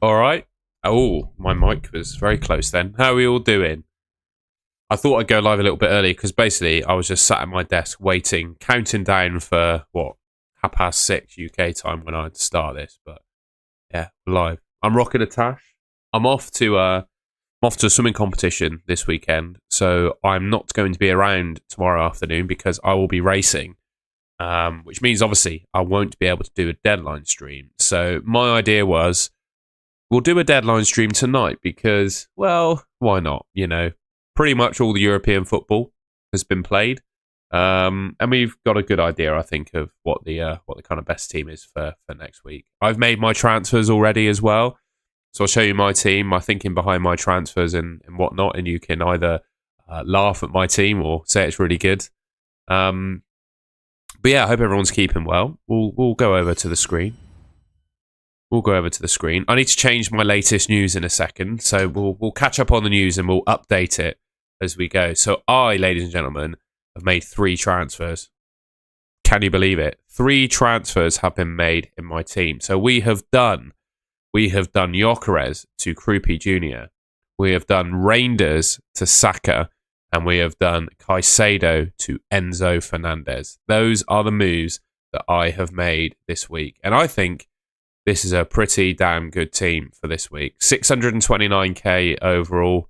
All right. Oh, my mic was very close then. How are we all doing? I thought I'd go live a little bit early because basically I was just sat at my desk waiting, counting down for what, 6:30 UK time when I'd start this. But yeah, we're live. I'm rocking a tash. I'm off to a swimming competition this weekend, so I'm not going to be around tomorrow afternoon because I will be racing. Which means obviously I won't be able to do a deadline stream. So my idea was we'll do a deadline stream tonight because, well, why not? You know, pretty much all the European football has been played, and we've got a good idea, I think, of what the kind of best team is for next week. I've made my transfers already as well, so I'll show you my team, my thinking behind my transfers and whatnot, and you can either laugh at my team or say it's really good. But yeah, I hope everyone's keeping well. We'll go over to the screen. I need to change my latest news in a second, so we'll catch up on the news and we'll update it as we go. So I, ladies and gentlemen, have made 3 transfers. Can you believe it? 3 transfers have been made in my team. So we have done Gyökeres to Krupi Jr. We have done Reinders to Saka. And we have done Caicedo to Enzo Fernandez. Those are the moves that I have made this week. And I think this is a pretty damn good team for this week. 629k overall.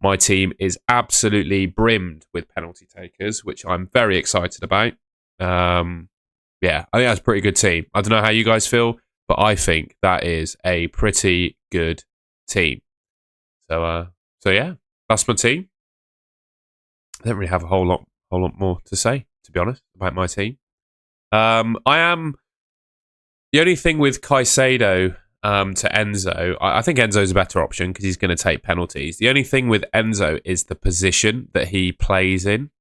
My team is absolutely brimmed with penalty takers, which I'm very excited about. Yeah, I think that's a pretty good team. I don't know how you guys feel, but I think that is a pretty good team. So yeah, that's my team. I don't really have a whole lot more to say, to be honest, about my team. I am the only thing with Caicedo to Enzo. I think Enzo's a better option because he's going to take penalties. The only thing with Enzo is the position that he plays in.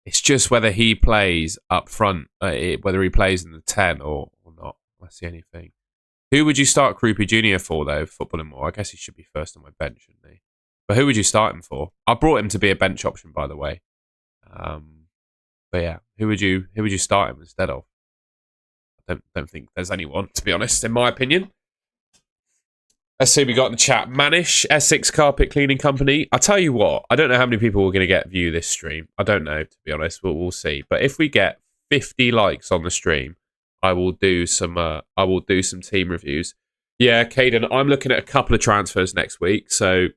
It's just whether he plays up front, whether he plays in the 10 or not. That's the only thing. Who would you start Krupi Jr. for, though, footballing more? I guess he should be first on my bench, shouldn't he? But who would you start him for? I brought him to be a bench option, by the way. But yeah, who would you start him instead of? I don't think there's anyone, to be honest, in my opinion. Let's see, we got in the chat. Manish, Essex Carpet Cleaning Company. I tell you what, I don't know how many people are going to get view this stream. I don't know, to be honest. We'll see. But if we get 50 likes on the stream, I will do some team reviews. Yeah, Caden, I'm looking at a couple of transfers next week, so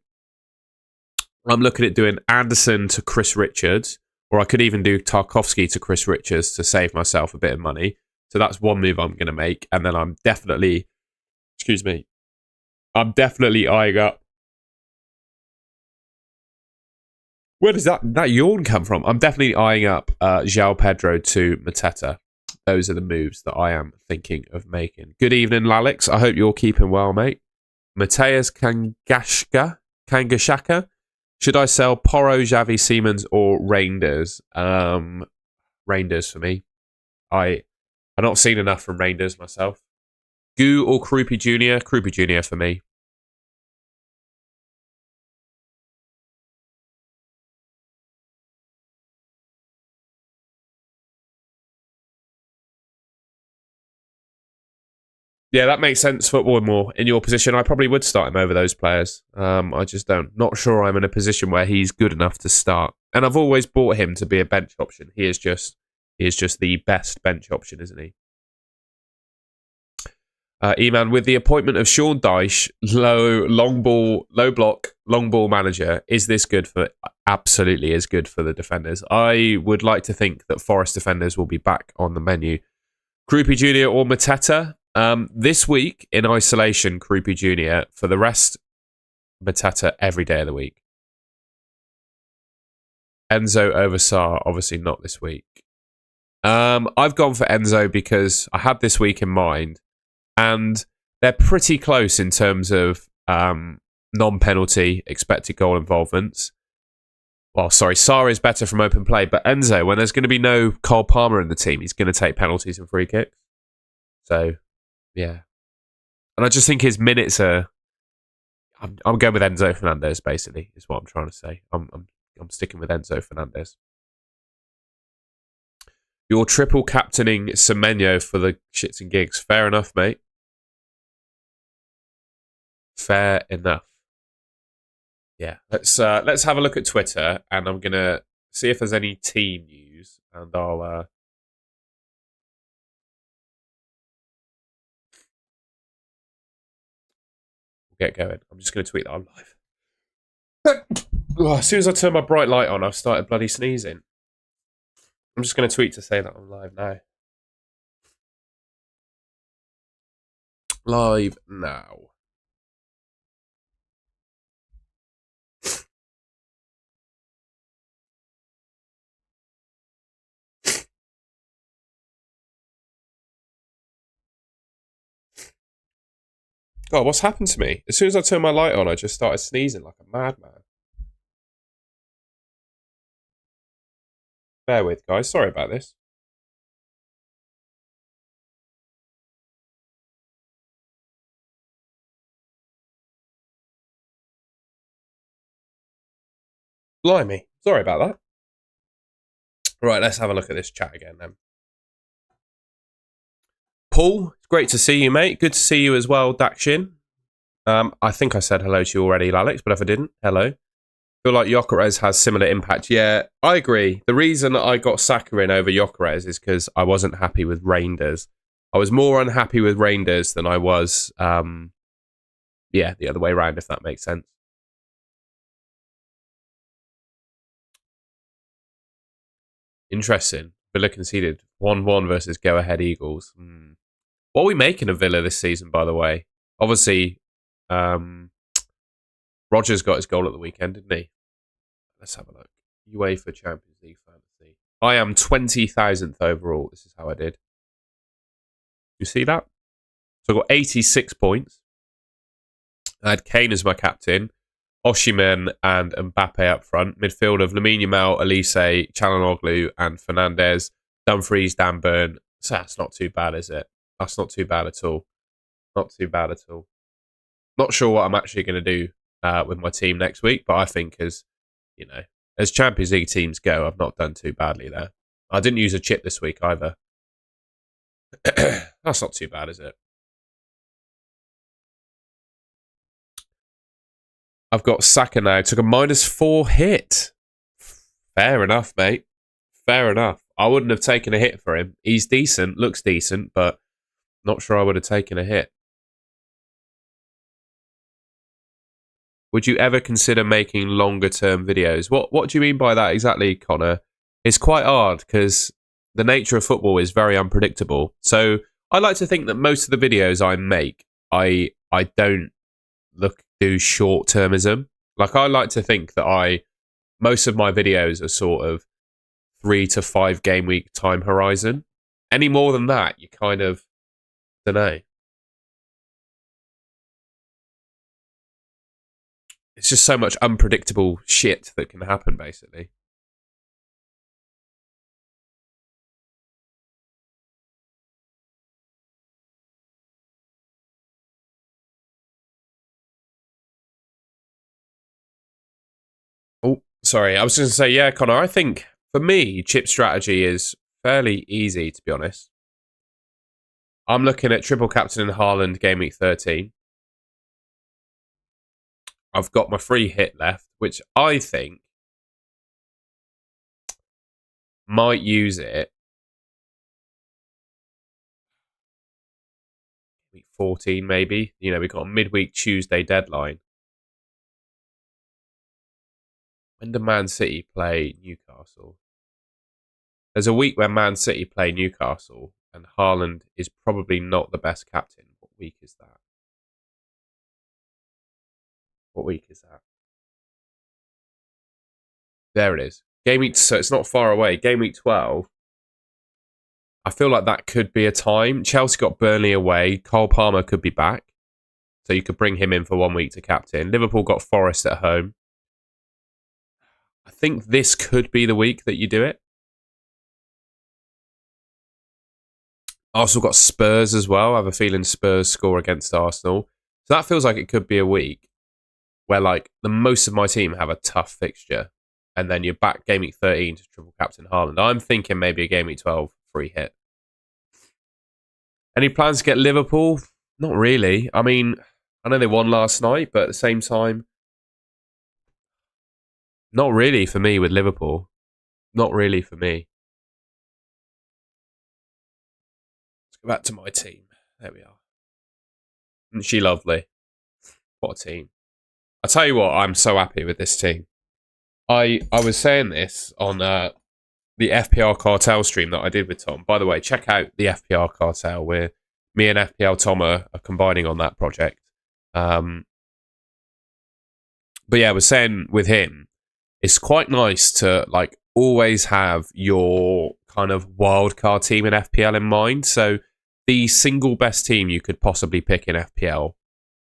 I'm looking at doing Anderson to Chris Richards, or I could even do Tarkowski to Chris Richards to save myself a bit of money. So that's one move I'm going to make. And then I'm definitely eyeing up. Where does that yawn come from? I'm definitely eyeing up João Pedro to Mateta. Those are the moves that I am thinking of making. Good evening, Lalix. I hope you're keeping well, mate. Mateus Kangashaka. Should I sell Porro, Xavi, Siemens, or Reinders? Reinders for me. I've not seen enough from Reinders myself. Goo or Krupi Jr.? Krupi Jr. for me. Yeah, that makes sense. Football more in your position. I probably would start him over those players. I just don't. Not sure I'm in a position where he's good enough to start. And I've always bought him to be a bench option. He is just the best bench option, isn't he? E-Man, with the appointment of Sean Dyche, long ball manager, is this good for? Absolutely is good for the defenders. I would like to think that Forest defenders will be back on the menu. Krupi Jr. or Mateta? This week in isolation, Krupi Jr. For the rest, Mateta every day of the week. Enzo over Sarr, obviously not this week. I've gone for Enzo because I had this week in mind, and they're pretty close in terms of non-penalty expected goal involvements. Well, sorry, Sarr is better from open play, but Enzo, when there's going to be no Cole Palmer in the team, he's going to take penalties and free kicks. So, yeah. And I just think his minutes are... I'm going with Enzo Fernandez, basically, is what I'm trying to say. I'm sticking with Enzo Fernandez. You're triple captaining Semenyo for the shits and gigs. Fair enough, mate. Fair enough. Yeah, let's have a look at Twitter, and I'm gonna see if there's any team news, and I'll get going. I'm just gonna tweet that I'm live. As soon as I turn my bright light on, I've started bloody sneezing. I'm just gonna tweet to say that I'm live now. Live now. God, what's happened to me? As soon as I turned my light on, I just started sneezing like a madman. Bear with, guys. Sorry about this. Blimey. Sorry about that. Right, let's have a look at this chat again then. Paul, it's great to see you, mate. Good to see you as well, Dakshin. I think I said hello to you already, Alex, but if I didn't, hello. Feel like Gyökeres has similar impact. Yeah, I agree. The reason that I got Saka in over Gyökeres is because I wasn't happy with Reinders. I was more unhappy with Reinders than I was, the other way around, if that makes sense. Interesting. Villa conceded 1-1 versus Go Ahead Eagles. What are we making of Villa this season, by the way? Obviously, Rogers got his goal at the weekend, didn't he? Let's have a look. UEFA Champions League Fantasy. I am 20,000th overall. This is how I did. You see that? So I got 86 points. I had Kane as my captain, Osimhen and Mbappe up front. Midfield of Lamine Yamal, Elise, Çalhanoğlu and Fernandes. Dumfries, Dan Burn. So that's not too bad, is it? That's not too bad at all. Not too bad at all. Not sure what I'm actually going to do with my team next week, but I think as Champions League teams go, I've not done too badly there. I didn't use a chip this week either. That's not too bad, is it? I've got Saka now. Took a -4 hit. Fair enough, mate. Fair enough. I wouldn't have taken a hit for him. He's decent, looks decent, but not sure I would have taken a hit. Would you ever consider making longer term videos? What do you mean by that exactly, Connor? It's quite hard because the nature of football is very unpredictable. So I like to think that most of the videos I make, I don't do short termism. Like I like to think that most of my videos are sort of 3 to 5 game week time horizon. Any more than that, you kind of don't know. It's just so much unpredictable shit that can happen, basically. Oh, sorry. I was just going to say, yeah, Connor, I think for me, chip strategy is fairly easy, to be honest. I'm looking at triple captain in Haaland game week 13. I've got my free hit left, which I think might use it week 14, maybe. We've got a midweek Tuesday deadline. When do Man City play Newcastle? There's a week where Man City play Newcastle, and Haaland is probably not the best captain. What week is that? What week is that? There it is. Game week, so it's not far away. Game week 12. I feel like that could be a time. Chelsea got Burnley away. Cole Palmer could be back. So you could bring him in for 1 week to captain. Liverpool got Forest at home. I think this could be the week that you do it. Arsenal got Spurs as well. I have a feeling Spurs score against Arsenal. So that feels like it could be a week where like the most of my team have a tough fixture. And then you're back game week 13 to triple captain Haaland. I'm thinking maybe a game week 12 free hit. Any plans to get Liverpool? Not really. I mean, I know they won last night, but at the same time, not really for me with Liverpool. Not really for me. Let's go back to my team. There we are. Isn't she lovely? What a team. I tell you what, I'm so happy with this team. I was saying this on the FPL Cartel stream that I did with Tom. By the way, check out the FPL Cartel where me and FPL Tom are combining on that project. But yeah, I was saying with him, it's quite nice to like always have your kind of wildcard team in FPL in mind. So the single best team you could possibly pick in FPL,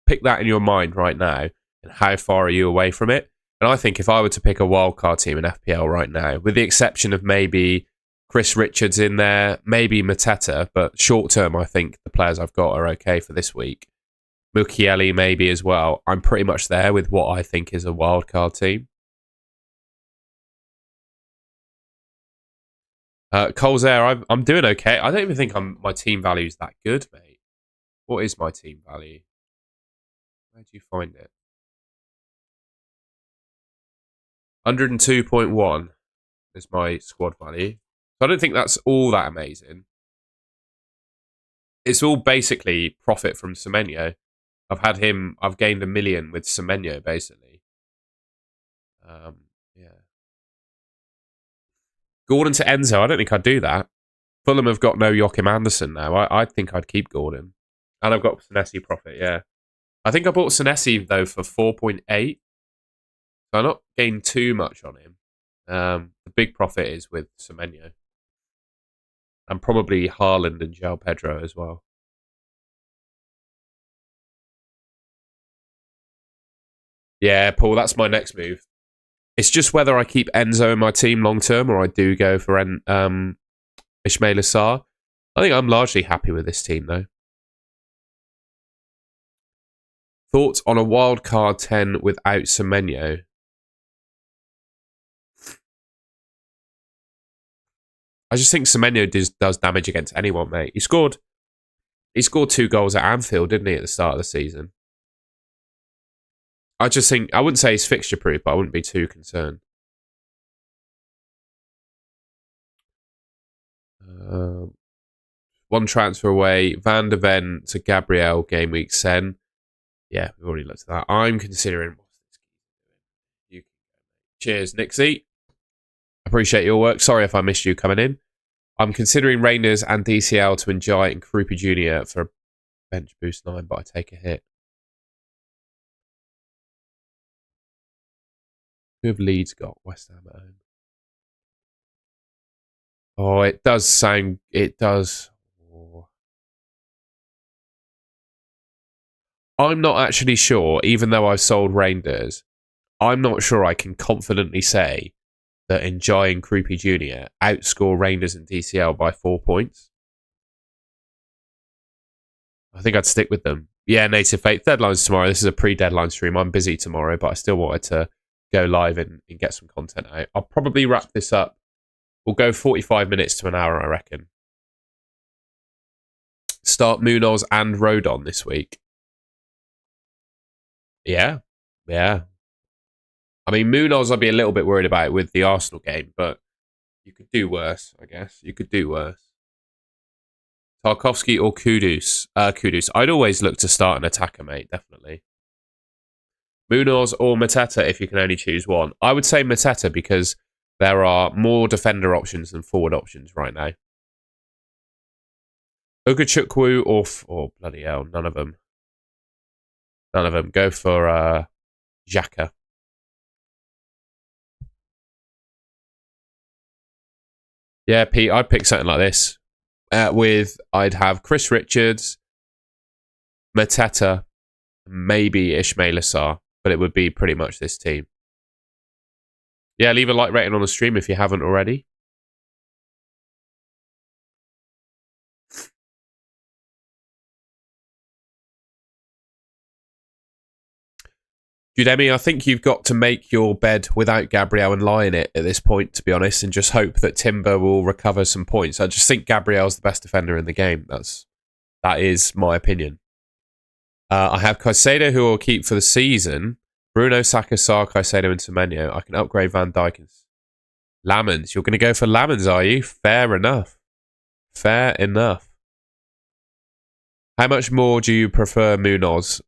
pick that in your mind right now, and how far are you away from it? And I think if I were to pick a wildcard team in FPL right now, with the exception of maybe Chris Richards in there, maybe Mateta, but short term, I think the players I've got are okay for this week. Mukiele maybe as well. I'm pretty much there with what I think is a wildcard team. Cole's there. I'm doing okay. I don't even think my team value is that good, mate. What is my team value? Where do you find it? 102.1 is my squad value. So I don't think that's all that amazing. It's all basically profit from Semenyo. I've gained 1 million with Semenyo, basically. Yeah. Gordon to Enzo, I don't think I'd do that. Fulham have got no Joachim Anderson now. I think I'd keep Gordon. And I've got Senesi profit, yeah. I think I bought Senesi, though, for 4.8. So I'm not gained too much on him. The big profit is with Semenyo. And probably Haaland and João Pedro as well. Yeah, Paul, that's my next move. It's just whether I keep Enzo in my team long term or I do go for Ismail Assar. I think I'm largely happy with this team, though. Thoughts on a wild card 10 without Semenyo? I just think Semenyo does damage against anyone, mate. He scored 2 goals at Anfield, didn't he, at the start of the season? I just think, I wouldn't say he's fixture proof, but I wouldn't be too concerned. One transfer away. Van der Ven to Gabriel, game week 10. Yeah, we've already looked at that. I'm considering. Cheers, Nixie. Appreciate your work. Sorry if I missed you coming in. I'm considering Rangers and DCL to enjoy and Krupa Jr. for a bench boost 9, but I take a hit. Who have Leeds got? West Ham at home. Oh, it does sound... It does... Oh. I'm not actually sure, even though I've sold Rangers, I'm not sure I can confidently say that Enjoy and Krupa Jr. outscore Rangers and DCL by 4 points. I think I'd stick with them. Yeah, Native Faith. Deadline's tomorrow. This is a pre-deadline stream. I'm busy tomorrow, but I still wanted to go live and get some content out. I'll probably wrap this up. We'll go 45 minutes to an hour, I reckon. Start Munoz and Rodon this week. Yeah. Yeah. I mean, Munoz I'd be a little bit worried about with the Arsenal game, but you could do worse, I guess. You could do worse. Tarkovsky or Kudus? Kudus. I'd always look to start an attacker, mate, definitely. Munoz or Mateta if you can only choose one. I would say Mateta because there are more defender options than forward options right now. Ugachukwu or... Oh, bloody hell, none of them. None of them. Go for Xhaka. Yeah, Pete, I'd pick something like this. I'd have Chris Richards, Mateta, maybe Ismail Assar, but it would be pretty much this team. Yeah, leave a like rating on the stream if you haven't already. Udemy, I think you've got to make your bed without Gabriel and lie in it at this point, to be honest, and just hope that Timber will recover some points. I just think Gabriel's the best defender in the game. That is my opinion. I have Caicedo, who I'll keep for the season. Bruno, Saka, Sarr, Caicedo, and Semenyo. I can upgrade Van Dijk and Lamens. You're going to go for Lamens, are you? Fair enough. Fair enough. How much more do you prefer Munoz?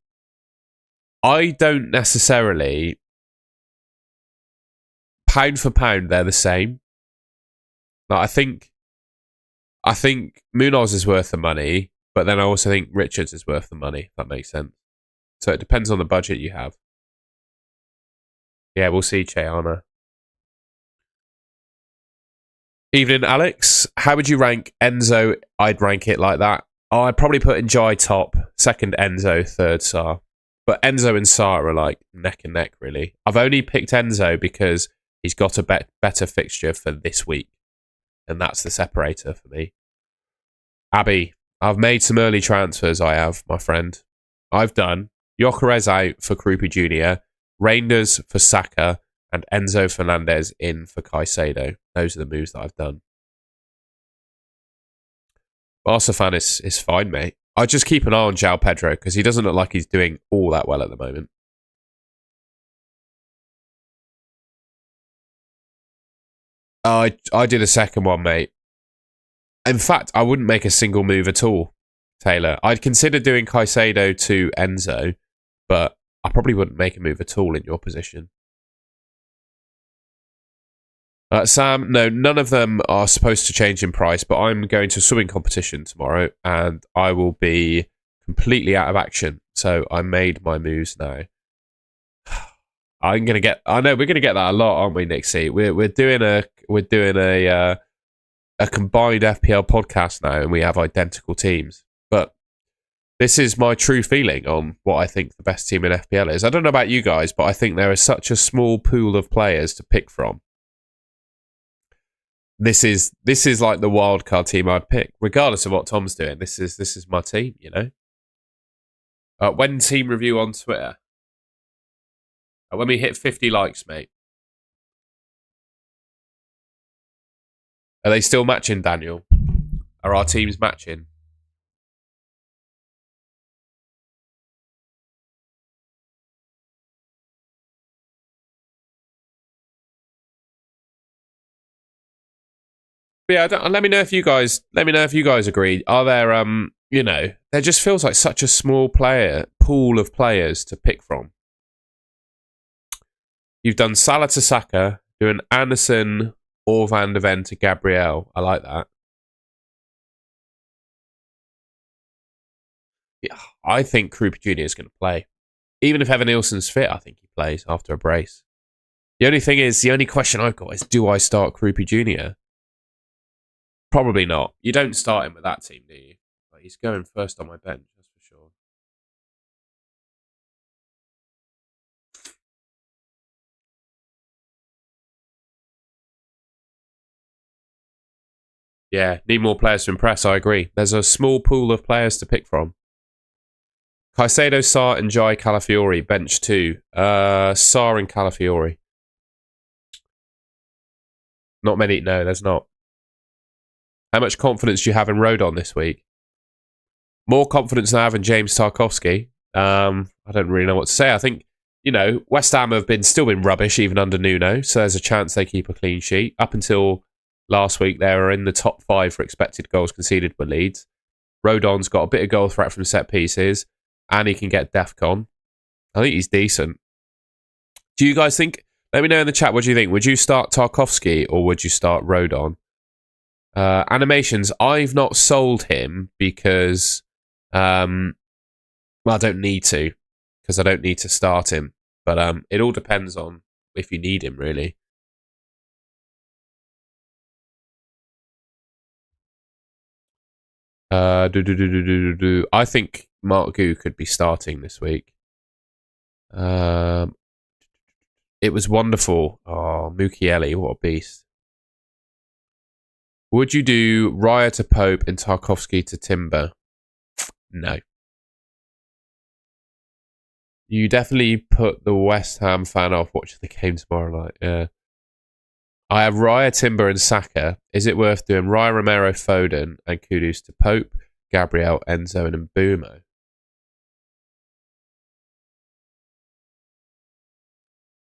I don't necessarily. Pound for pound, they're the same. Like, I think Munoz is worth the money, but then I also think Richards is worth the money, if that makes sense. So it depends on the budget you have. Yeah, we'll see, Cheana. Evening, Alex. How would you rank Enzo? I'd rank it like that. Oh, I'd probably put Njai top, second Enzo, third Sarr. But Enzo and Sarr are like neck and neck, really. I've only picked Enzo because he's got a better fixture for this week. And that's the separator for me. Abby, I've made some early transfers, I have, my friend. I've done Gyökeres out for Krupi Jr., Reinders for Saka, and Enzo Fernandez in for Caicedo. Those are the moves that I've done. Barca fan is fine, mate. I just keep an eye on João Pedro because he doesn't look like he's doing all that well at the moment. I did a second one, mate. In fact, I wouldn't make a single move at all, Taylor. I'd consider doing Caicedo to Enzo, but I probably wouldn't make a move at all in your position. Sam, no, none of them are supposed to change in price, but I'm going to a swimming competition tomorrow and I will be completely out of action. So I made my moves now. I know we're gonna get that a lot, aren't we, Nixie? We're doing a combined FPL podcast now, and we have identical teams. But this is my true feeling on what I think the best team in FPL is. I don't know about you guys, but I think there is such a small pool of players to pick from. This is like the wildcard team I'd pick, regardless of what Tom's doing. This is my team, you know. When team review on Twitter. When we hit 50 likes, mate. Are they still matching, Daniel? Are our teams matching? But yeah, let me know if you guys agree. Are there there just feels like such a small pool of players to pick from. You've done Salah to Saka, doing Anderson or Van de Ven to Gabriel. I like that. Yeah, I think Krupa Jr. is going to play. Even if Evan Nielsen's fit, I think he plays after a brace. The only question I've got is, do I start Krupa Jr.? Probably not. You don't start him with that team, do you? But he's going first on my bench, that's for sure. Yeah, need more players to impress, I agree. There's a small pool of players to pick from. Caicedo, Sarr, and Jai Calafiori, bench 2. Sarr and Calafiori. Not many, no, there's not. How much confidence do you have in Rodon this week? More confidence than I have in James Tarkowski. I don't really know what to say. I think, West Ham have still been rubbish, even under Nuno, so there's a chance they keep a clean sheet. Up until last week, they were in the top 5 for expected goals conceded by Leeds. Rodon's got a bit of goal threat from set pieces, and he can get DEFCON. I think he's decent. Do you guys think... Let me know in the chat, what do you think? Would you start Tarkowski or would you start Rodon? Animations, I've not sold him because... I don't need to, because I don't need to start him. But it all depends on if you need him, really. I think Mark Gu could be starting this week. It was wonderful. Oh, Mukiele, what a beast. Would you do Raya to Pope and Tarkowski to Timber? No. You definitely put the West Ham fan off watching the game tomorrow night. Yeah. I have Raya, Timber, and Saka. Is it worth doing Raya, Romero, Foden, and Kudus to Pope, Gabriel, Enzo, and Mbumo?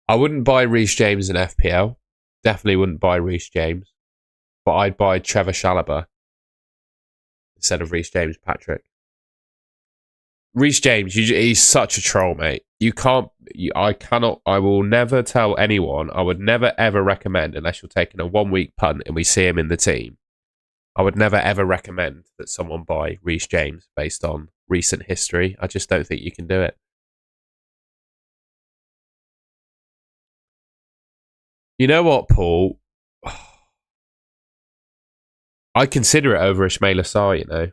I wouldn't buy Reece James in FPL. Definitely wouldn't buy Reece James. But I'd buy Trevor Chalobah instead of Reece James, Patrick. Reece James, he's such a troll, mate. I will never tell anyone, I would never ever recommend, unless you're taking a 1 week punt and we see him in the team, I would never ever recommend that someone buy Reece James based on recent history. I just don't think you can do it. You know what, Paul? I consider it over Ismail Assar, you know.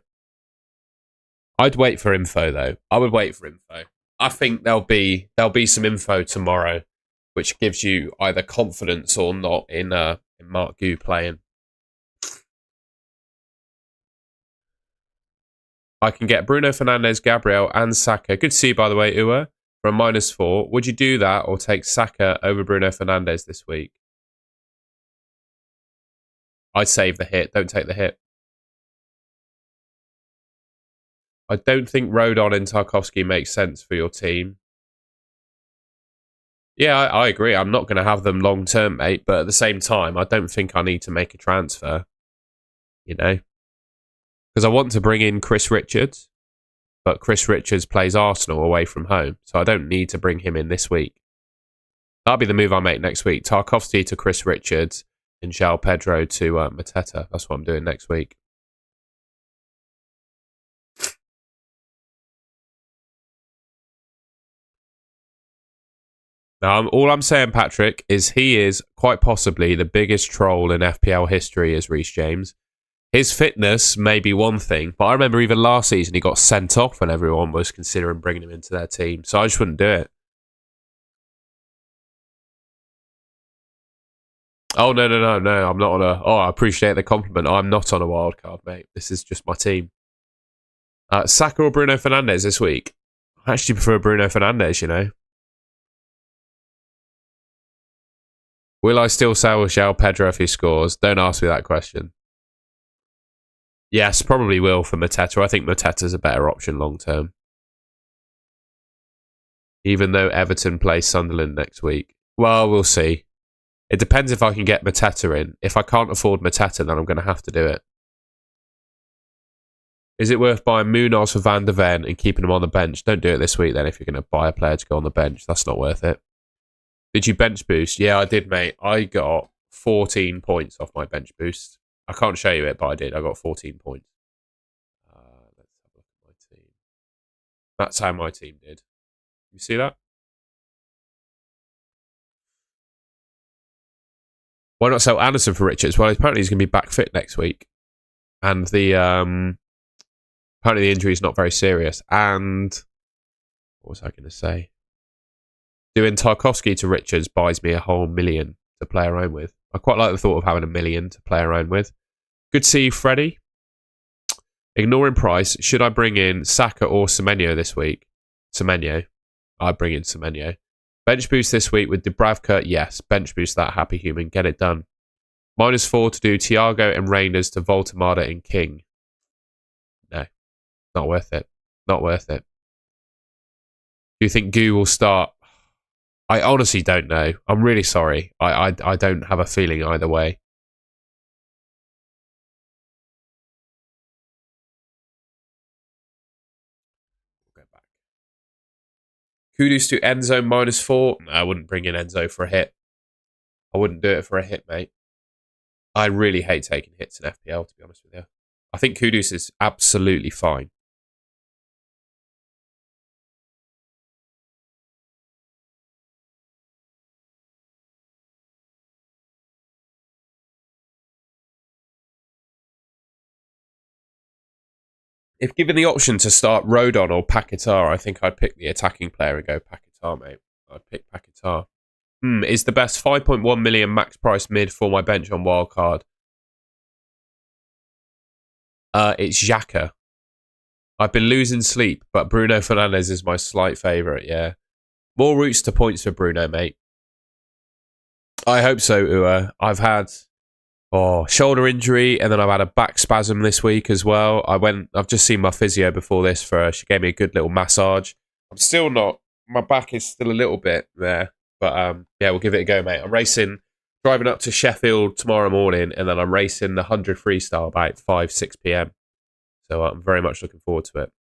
I'd wait for info though. I would wait for info. I think there'll be some info tomorrow, which gives you either confidence or not in Mark Gu playing. I can get Bruno Fernandes, Gabriel, and Saka. Good to see you, by the way, Uwe, for a -4. Would you do that or take Saka over Bruno Fernandes this week? I'd save the hit. Don't take the hit. I don't think Rodon and Tarkowski make sense for your team. Yeah, I agree. I'm not going to have them long term, mate. But at the same time, I don't think I need to make a transfer. You know, because I want to bring in Chris Richards, but Chris Richards plays Arsenal away from home, so I don't need to bring him in this week. That'll be the move I make next week. Tarkowski to Chris Richards and João Pedro to Mateta. That's what I'm doing next week. Now, all I'm saying, Patrick, is he is quite possibly the biggest troll in FPL history as Reece James. His fitness may be one thing, but I remember even last season he got sent off when everyone was considering bringing him into their team. So I just wouldn't do it. Oh, no. I'm not on a... Oh, I appreciate the compliment. I'm not on a wild card, mate. This is just my team. Saka or Bruno Fernandes this week? I actually prefer Bruno Fernandes, you know. Will I still sell João Pedro if he scores? Don't ask me that question. Yes, probably will for Mateta. I think Mateta's a better option long term. Even though Everton play Sunderland next week. Well, we'll see. It depends if I can get Mateta in. If I can't afford Mateta, then I'm going to have to do it. Is it worth buying Munoz for Van der Ven and keeping him on the bench? Don't do it this week then if you're going to buy a player to go on the bench. That's not worth it. Did you bench boost? Yeah, I did, mate. I got 14 points off my bench boost. I can't show you it, but I did. I got 14 points. Let's have a look at my team. That's how my team did. You see that? Why not sell Anderson for Richards? Well, apparently he's going to be back fit next week. And the apparently the injury is not very serious. And what was I going to say? Doing Tarkowski to Richards buys me a whole million to play around with. I quite like the thought of having a million to play around with. Good to see you, Freddie. Ignoring price, should I bring in Saka or Semenyo this week? Semenyo. I'd bring in Semenyo. Bench boost this week with Dubravka? Yes. Bench boost that happy human. Get it done. -4 to do Thiago and Reinders to Voltemada and King. No. Not worth it. Not worth it. Do you think Gu will start? I honestly don't know. I'm really sorry. I don't have a feeling either way. We'll go back. Kudus to Enzo -4. No, I wouldn't bring in Enzo for a hit. I wouldn't do it for a hit, mate. I really hate taking hits in FPL, to be honest with you. I think Kudus is absolutely fine. If given the option to start Rodon or Paquetá, I think I'd pick the attacking player and go Paquetá, mate. I'd pick Paquetá. Is the best 5.1 million max price mid for my bench on wildcard? It's Xhaka. I've been losing sleep, but Bruno Fernandes is my slight favourite, yeah. More routes to points for Bruno, mate. I hope so, Ua. I've had shoulder injury, and then I've had a back spasm this week as well. I've just seen my physio before this she gave me a good little massage. I'm still not, my back is still a little bit there, but yeah, we'll give it a go, mate. I'm driving up to Sheffield tomorrow morning, and then I'm racing the 100 freestyle about 6 p.m. So I'm very much looking forward to it.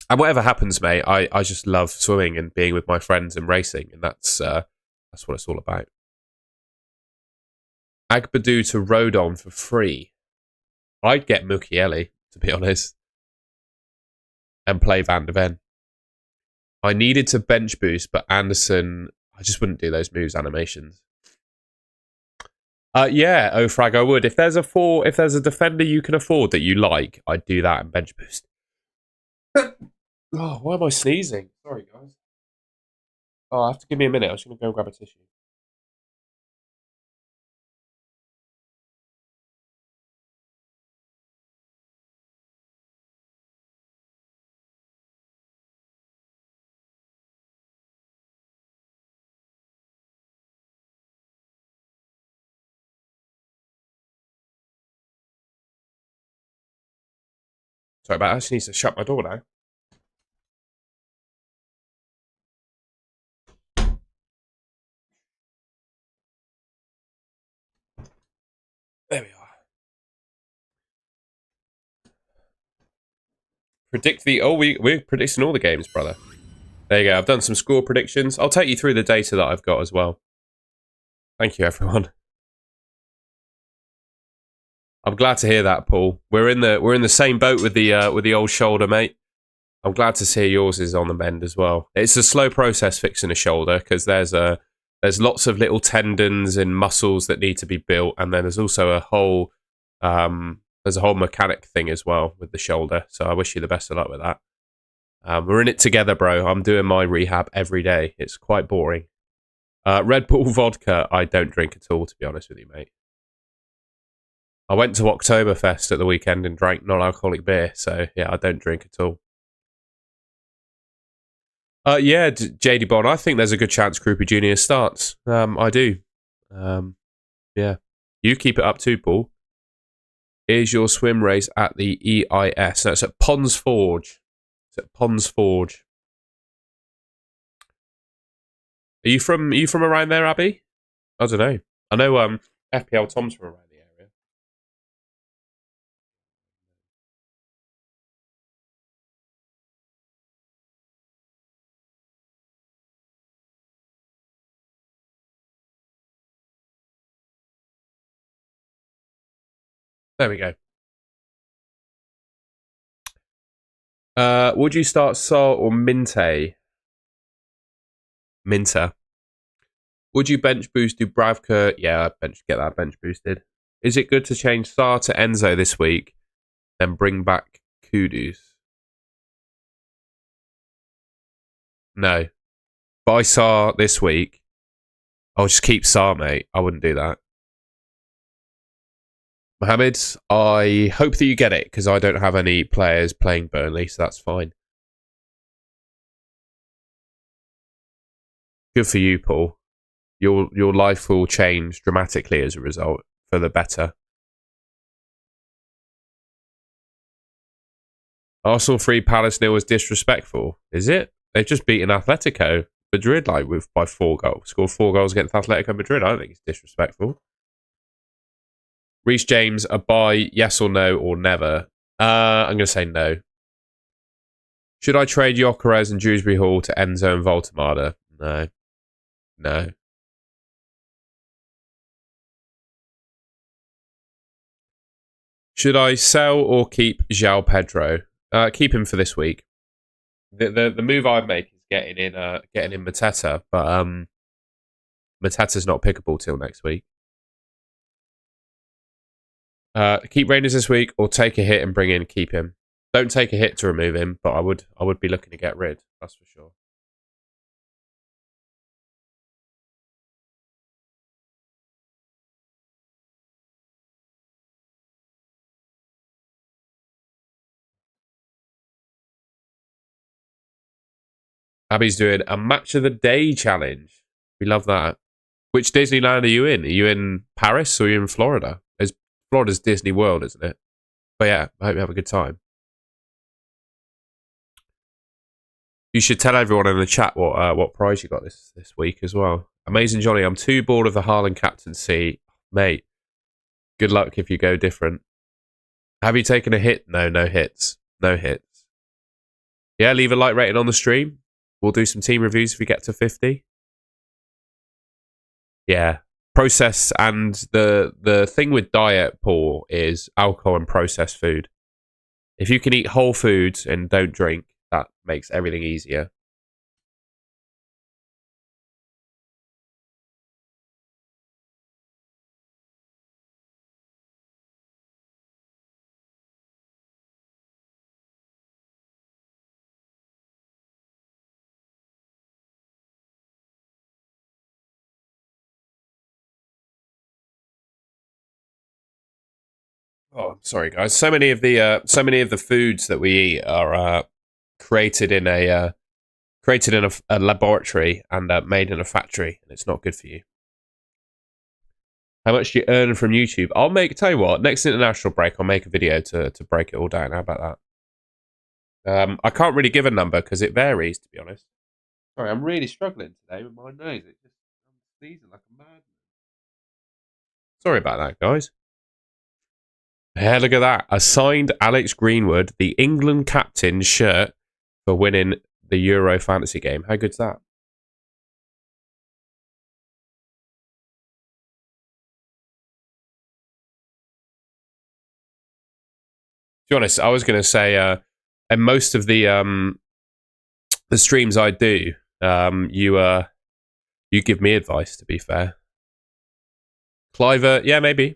And whatever happens, mate, I just love swimming and being with my friends and racing, and that's what it's all about. Agbadu to Rodon for free. I'd get Mukiele, to be honest, and play Van de Ven. I needed to bench boost, but Anderson, I just wouldn't do those moves animations. Yeah, Ofrag, I would. If there's a defender you can afford that you like, I'd do that and bench boost. Oh, why am I sneezing? Sorry, guys. Oh, I have to give me a minute. I'm just going to go grab a tissue. Sorry about that. I just need to shut my door now. There we are. We're predicting all the games, brother. There you go. I've done some score predictions. I'll take you through the data that I've got as well. Thank you, everyone. I'm glad to hear that, Paul. We're in the same boat with the old shoulder, mate. I'm glad to see yours is on the mend as well. It's a slow process fixing a shoulder because there's lots of little tendons and muscles that need to be built, and then there's also a whole mechanic thing as well with the shoulder. So I wish you the best of luck with that. We're in it together, bro. I'm doing my rehab every day. It's quite boring. Red Bull vodka, I don't drink at all, to be honest with you, mate. I went to Oktoberfest at the weekend and drank non-alcoholic beer, so yeah, I don't drink at all. Yeah, JD Bond, I think there's a good chance Krupa Jr. starts. I do. Yeah. You keep it up too, Paul. Is your swim race at the EIS? No, it's at Ponds Forge. It's at Ponds Forge. Are you from around there, Abby? I don't know. I know FPL Tom's from around the area. There we go. Would you start Sol or Minte? Minter. Would you bench boost Dubravka? Yeah, get that bench boosted. Is it good to change Sar to Enzo this week, then bring back Kudus? No. Buy Sar this week. I'll just keep Sar, mate. I wouldn't do that. Mohammed, I hope that you get it because I don't have any players playing Burnley, so that's fine. Good for you, Paul. Your life will change dramatically as a result for the better. Arsenal 3 Palace 0 was disrespectful. Is it? They've just beaten Atletico Madrid by 4 goals. Scored 4 goals against Atletico Madrid. I don't think it's disrespectful. Reece James, a buy, yes or no, or never? I'm going to say no. Should I trade Jokeres and Dewsbury Hall to Enzo and Voltemada? No. No. Should I sell or keep João Pedro? Keep him for this week. The move I'd make is getting in Mateta, but Mateta's not pickable till next week. Keep Rangers this week, or take a hit and bring in keep him. Don't take a hit to remove him, but I would be looking to get rid. That's for sure. Abby's doing a match of the day challenge. We love that. Which Disneyland are you in? Are you in Paris or are you in Florida? Florida's Disney World, isn't it? But yeah, I hope you have a good time. You should tell everyone in the chat what prize you got this week as well. Amazing Johnny, I'm too bored of the Haaland captaincy. Mate, good luck if you go different. Have you taken a hit? No hits. No hits. Yeah, leave a like rating on the stream. We'll do some team reviews if we get to 50. Yeah. Process, and the thing with diet, Paul, is alcohol and processed food. If you can eat whole foods and don't drink, that makes everything easier. Oh, sorry, guys. So many of the foods that we eat are created in a laboratory and made in a factory, and it's not good for you. How much do you earn from YouTube? Tell you what, next international break, I'll make a video to break it all down. How about that? I can't really give a number because it varies, to be honest. Sorry, I'm really struggling today with my nose. I'm sneezing like a madman. Sorry about that, guys. Yeah, look at that. I signed Alex Greenwood, the England captain shirt, for winning the Euro fantasy game. How good's that? To be honest, I was going to say, and most of the streams I do, you give me advice. To be fair, Cliver, yeah, maybe.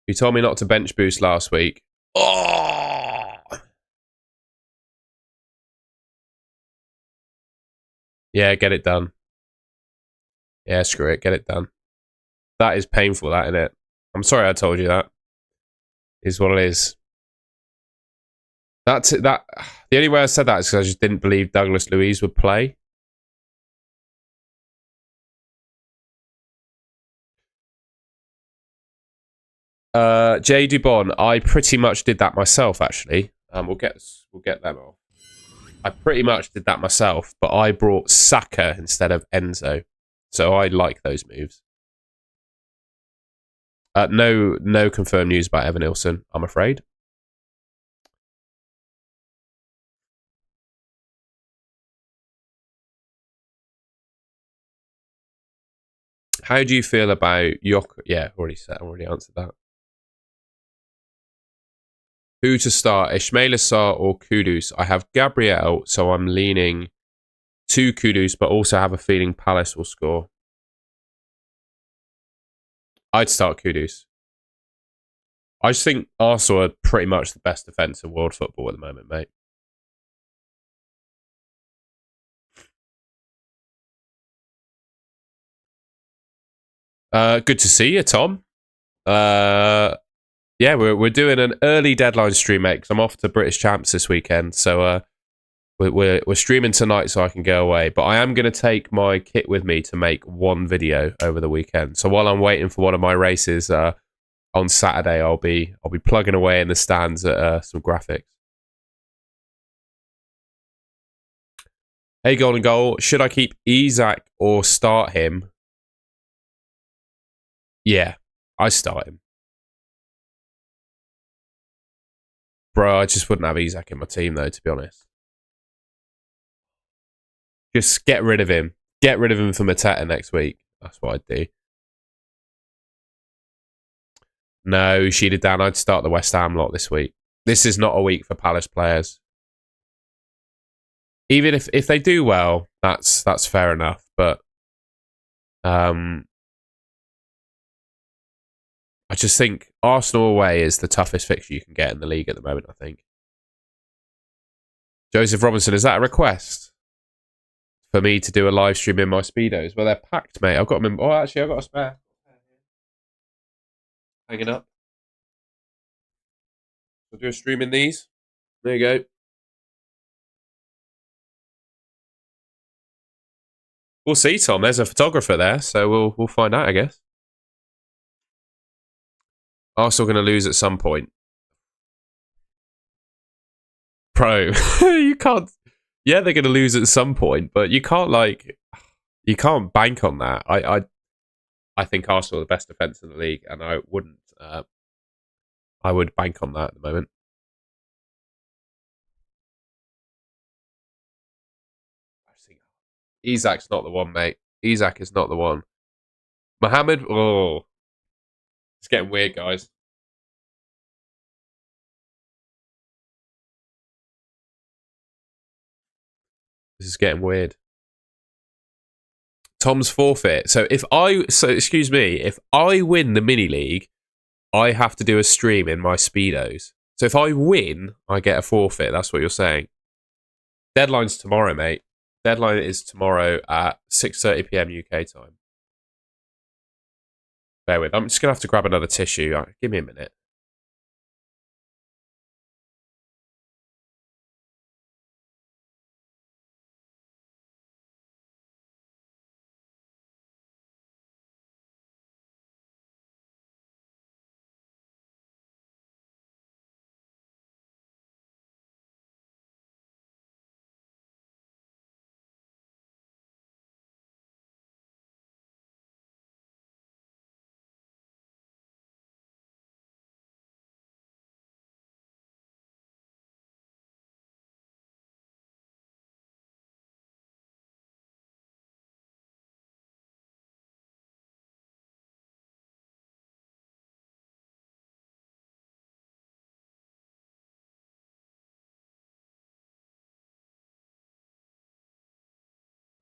You told me not to bench boost last week. Oh, yeah, get it done. Yeah, screw it, get it done. That is painful, that, isn't it? I'm sorry I told you that. Is what it is. That's it. The only way I said that is because I just didn't believe Douglas Luiz would play. Jay Dubon, I pretty much did that myself. Actually, we'll get them off. I pretty much did that myself, but I brought Saka instead of Enzo, so I like those moves. No confirmed news about Evan Nilsson, I'm afraid. How do you feel about Yok? Yeah, already answered that. Who to start, Ismail Assar or Kudus? I have Gabriel, so I'm leaning to Kudus, but also have a feeling Palace will score. I'd start Kudus. I just think Arsenal are pretty much the best defence in world football at the moment, mate. Good to see you, Tom. Yeah, we're doing an early deadline stream, mate, because I'm off to British Champs this weekend. So we're streaming tonight so I can go away. But I am going to take my kit with me to make one video over the weekend. So while I'm waiting for one of my races on Saturday, I'll be plugging away in the stands at some graphics. Hey, Golden Goal, should I keep Isak or start him? Yeah, I start him. Bro, I just wouldn't have Isak in my team, though, to be honest. Just get rid of him. Get rid of him for Mateta next week. That's what I'd do. No, sheeted down. I'd start the West Ham lot this week. This is not a week for Palace players. Even if they do well, that's fair enough. But I just think Arsenal away is the toughest fixture you can get in the league at the moment, I think. Joseph Robinson, is that a request for me to do a live stream in my Speedos? Well, they're packed, mate. I've got them in... Oh, actually, I've got a spare. Hanging up. I'll do a stream in these. There you go. We'll see, Tom. There's a photographer there, so we'll find out, I guess. Arsenal going to lose at some point. Bro, you can't. Yeah, they're going to lose at some point, but you can't bank on that. I think Arsenal are the best defense in the league, and I wouldn't. I would bank on that at the moment. Isak's not the one, mate. Isak is not the one. Mohamed, oh, it's getting weird, guys. This is getting weird. Tom's forfeit. So excuse me, if I win the mini league, I have to do a stream in my speedos. So if I win, I get a forfeit. That's what you're saying. Deadline's tomorrow, mate. Deadline is tomorrow at 6:30 p.m. UK time. Bear with. I'm just gonna have to grab another tissue. Give me a minute.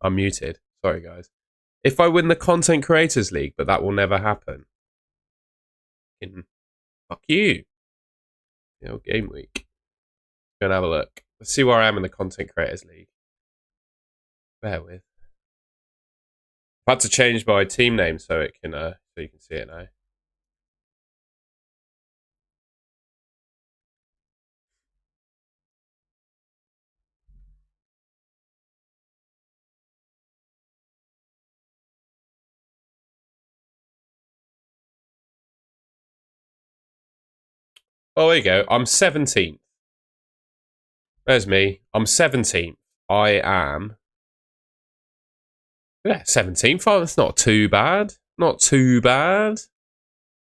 I'm muted. Sorry, guys. If I win the Content Creators League, but that will never happen. Fuck you. Game week. Go and have a look. Let's see where I am in the Content Creators League. Bear with. I've had to change my team name so it can so you can see it now. Oh, there you go. I'm 17th. There's me. I'm 17th. I am 17th. Oh, that's not too bad. Not too bad.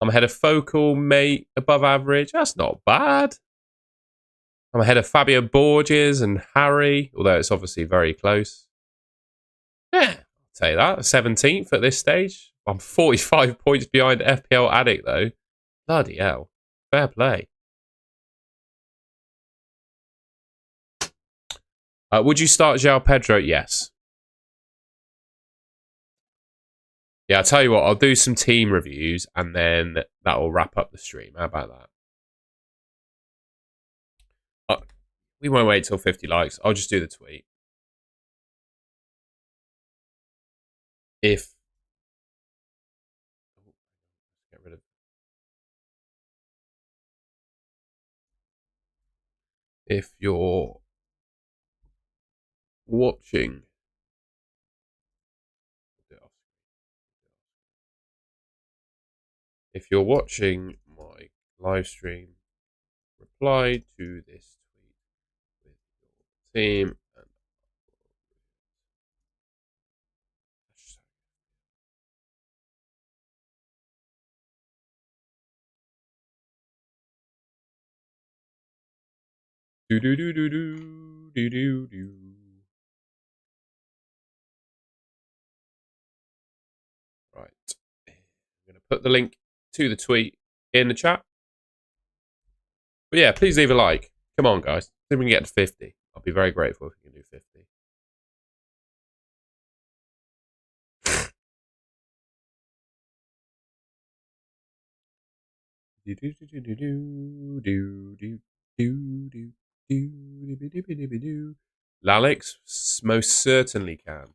I'm ahead of Focal, mate, above average. That's not bad. I'm ahead of Fabio Borges and Harry, although it's obviously very close. Yeah, I'll tell you that. 17th at this stage. I'm 45 points behind FPL Addict, though. Bloody hell. Fair play. Would you start João Pedro? Yes. Yeah, I'll tell you what, I'll do some team reviews and then that will wrap up the stream. How about that? We won't wait till 50 likes. I'll just do the tweet. If get rid of if you're watching my live stream, reply to this tweet with your team and do do do do do do do do. Right. I'm going to put the link to the tweet in the chat. But yeah, please leave a like. Come on, guys. See if we can get to 50. I'll be very grateful if we can do 50. Lalix most certainly can.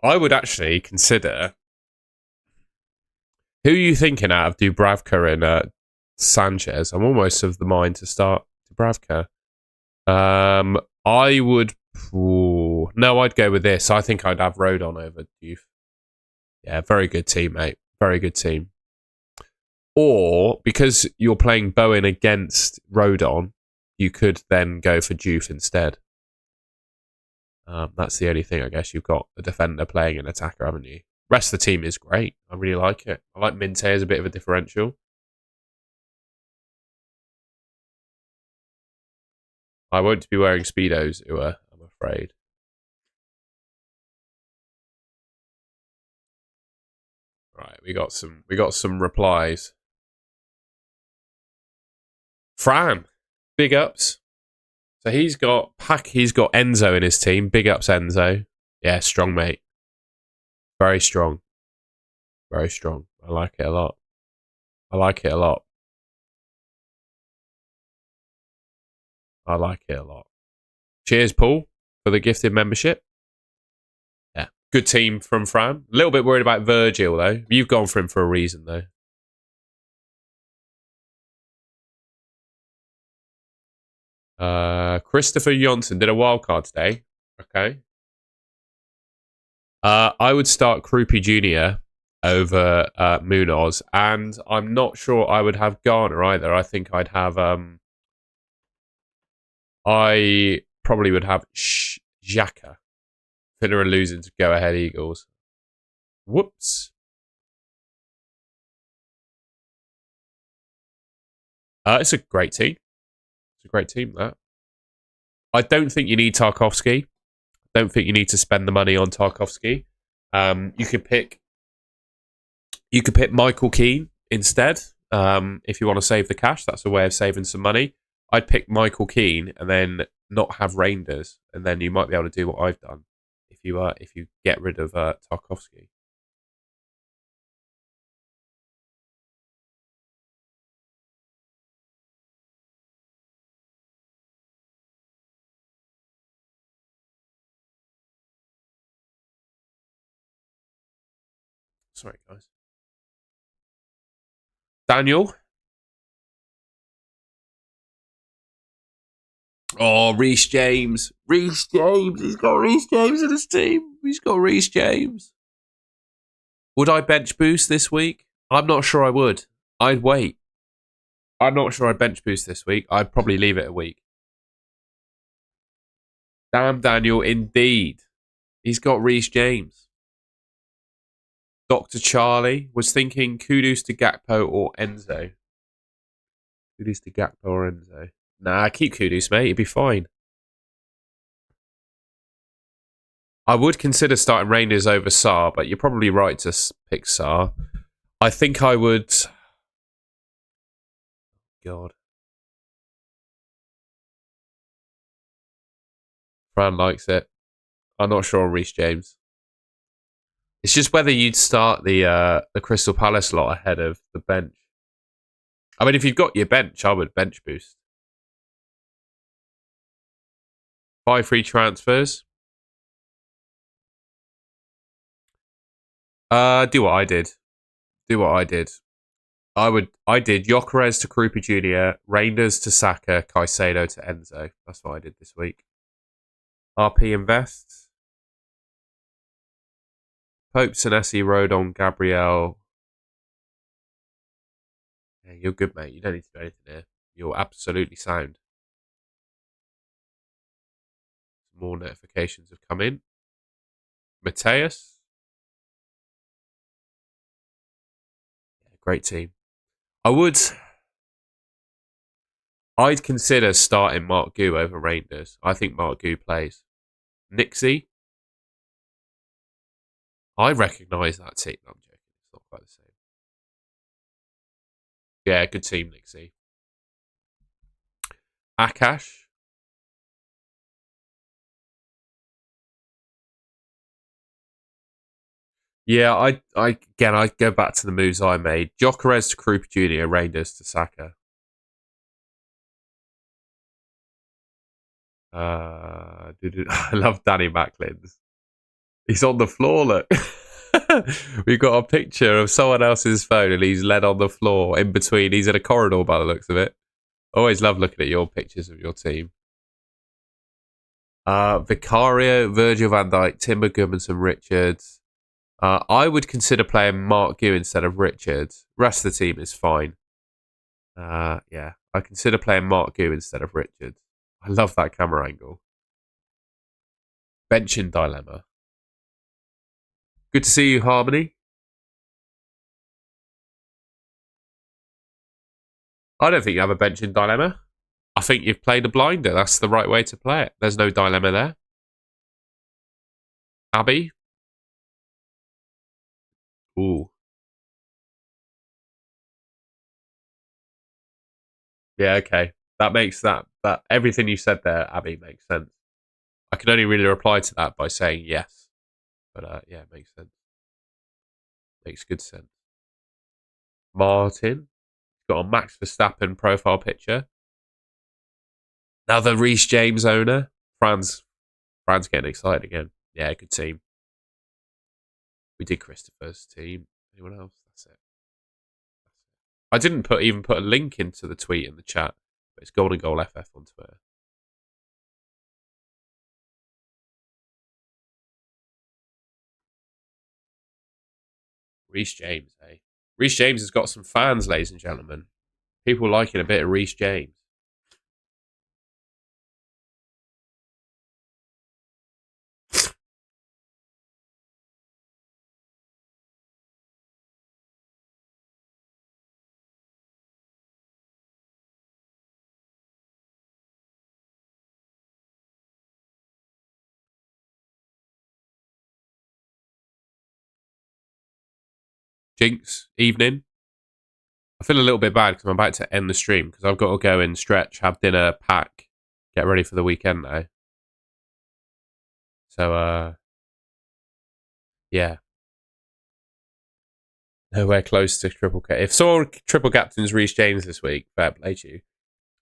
I would actually consider. Who are you thinking out of Dubravka and Sanchez? I'm almost of the mind to start Dubravka. I would. Ooh, no, I'd go with this. I think I'd have Rodon over Duf. Yeah, very good team, mate. Very good team. Or because you're playing Bowen against Rodon, you could then go for Duf instead. That's the only thing, I guess. You've got a defender playing an attacker, haven't you? Rest of the team is great. I really like it. I like Minte as a bit of a differential. I won't be wearing Speedos, I'm afraid. Right, we got some replies. Fran, big ups. So he's got Enzo in his team. Big ups, Enzo. Yeah, strong mate. Very strong. Very strong. I like it a lot. I like it a lot. I like it a lot. Cheers, Paul, for the gifted membership. Yeah. Good team from Fran. A little bit worried about Virgil, though. You've gone for him for a reason, though. Christopher Johnson did a wildcard today. Okay. I would start Krupi Jr. over Munoz, and I'm not sure I would have Garner either. I think I'd have. I probably would have Xhaka. Finner and losing to go ahead Eagles. Whoops. It's a great team. It's a great team, that. I don't think you need Tarkovsky. I don't think you need to spend the money on Tarkovsky. You could pick Michael Keane instead. If you want to save the cash, that's a way of saving some money. I'd pick Michael Keane and then not have Reinders, and then you might be able to do what I've done if you get rid of Tarkovsky. Sorry, guys. Daniel. Oh, Reece James. Reece James. He's got Reece James in his team. He's got Reece James. Would I bench boost this week? I'm not sure I would. I'd wait. I'm not sure I'd bench boost this week. I'd probably leave it a week. Damn, Daniel, indeed. He's got Reece James. Dr. Charlie was thinking Kudus to Gakpo or Enzo. Kudus to Gakpo or Enzo. Nah, keep Kudus, mate. He'd be fine. I would consider starting Rangers over Saar, but you're probably right to pick Saar. I think I would. God. Fran likes it. I'm not sure on Reece James. It's just whether you'd start the Crystal Palace lot ahead of the bench. I mean, if you've got your bench, I would bench boost. 5 free transfers. Do what I did. I did Gyökeres to Krupa Jr., Reinders to Saka, Caicedo to Enzo. That's what I did this week. RP Invest. Pope, Senesi, Rodon, Gabriel. Yeah, you're good, mate. You don't need to do anything here. You're absolutely sound. More notifications have come in. Mateus. Yeah, great team. I'd consider starting Mark Gu over Reinders. I think Mark Gu plays. Nixie. I recognise that team. I'm joking. It's not quite the same. Yeah, good team, Nixie. Akash. Yeah, I go back to the moves I made. Gyökeres to Krupa Jr., Reinders to Saka. I love Danny Macklin's. He's on the floor, look. We've got a picture of someone else's phone and he's led on the floor in between. He's in a corridor by the looks of it. Always love looking at your pictures of your team. Vicario, Virgil van Dijk, Timber, Goodmanson, Richards. I would consider playing Mark Gu instead of Richards. Rest of the team is fine. Yeah, I consider playing Mark Gu instead of Richards. I love that camera angle. Benching dilemma. Good to see you, Harmony. I don't think you have a benching dilemma. I think you've played a blinder. That's the right way to play it. There's no dilemma there. Abby? Ooh. Yeah, okay. That makes that everything you said there, Abby, makes sense. I can only really reply to that by saying yes. But yeah, it makes sense. Makes good sense. Martin. Got a Max Verstappen profile picture. Another Reece James owner. Fran's getting excited again. Yeah, good team. We did Christopher's team. Anyone else? That's it. I didn't even put a link into the tweet in the chat, but it's Golden Goal FF on Twitter. Reece James, eh? Reece James has got some fans, ladies and gentlemen. People liking a bit of Reece James. Jinx, evening. I feel a little bit bad because I'm about to end the stream because I've got to go and stretch, have dinner, pack, get ready for the weekend now. So, yeah. Nowhere close to triple K. If someone triple captains Reece James this week, fair play to you.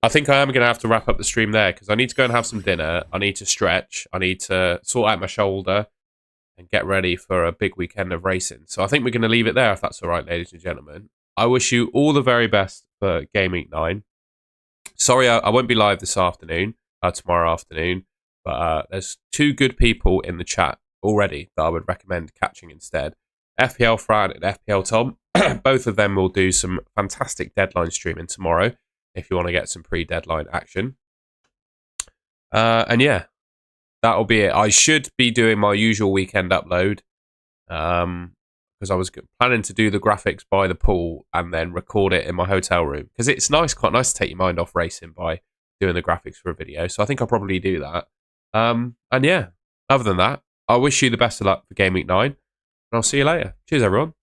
I think I am going to have to wrap up the stream there because I need to go and have some dinner. I need to stretch. I need to sort out my shoulder and get ready for a big weekend of racing. So I think we're going to leave it there if that's all right, ladies and gentlemen. I wish you all the very best for Gameweek 9. Sorry, I won't be live this afternoon, tomorrow afternoon, but there's two good people in the chat already that I would recommend catching instead. FPL Fran and FPL Tom. Both of them will do some fantastic deadline streaming tomorrow if you want to get some pre-deadline action. And yeah, that'll be it. I should be doing my usual weekend upload because I was planning to do the graphics by the pool and then record it in my hotel room because it's quite nice to take your mind off racing by doing the graphics for a video. So I think I'll probably do that. And yeah, other than that, I wish you the best of luck for Game Week 9 and I'll see you later. Cheers, everyone.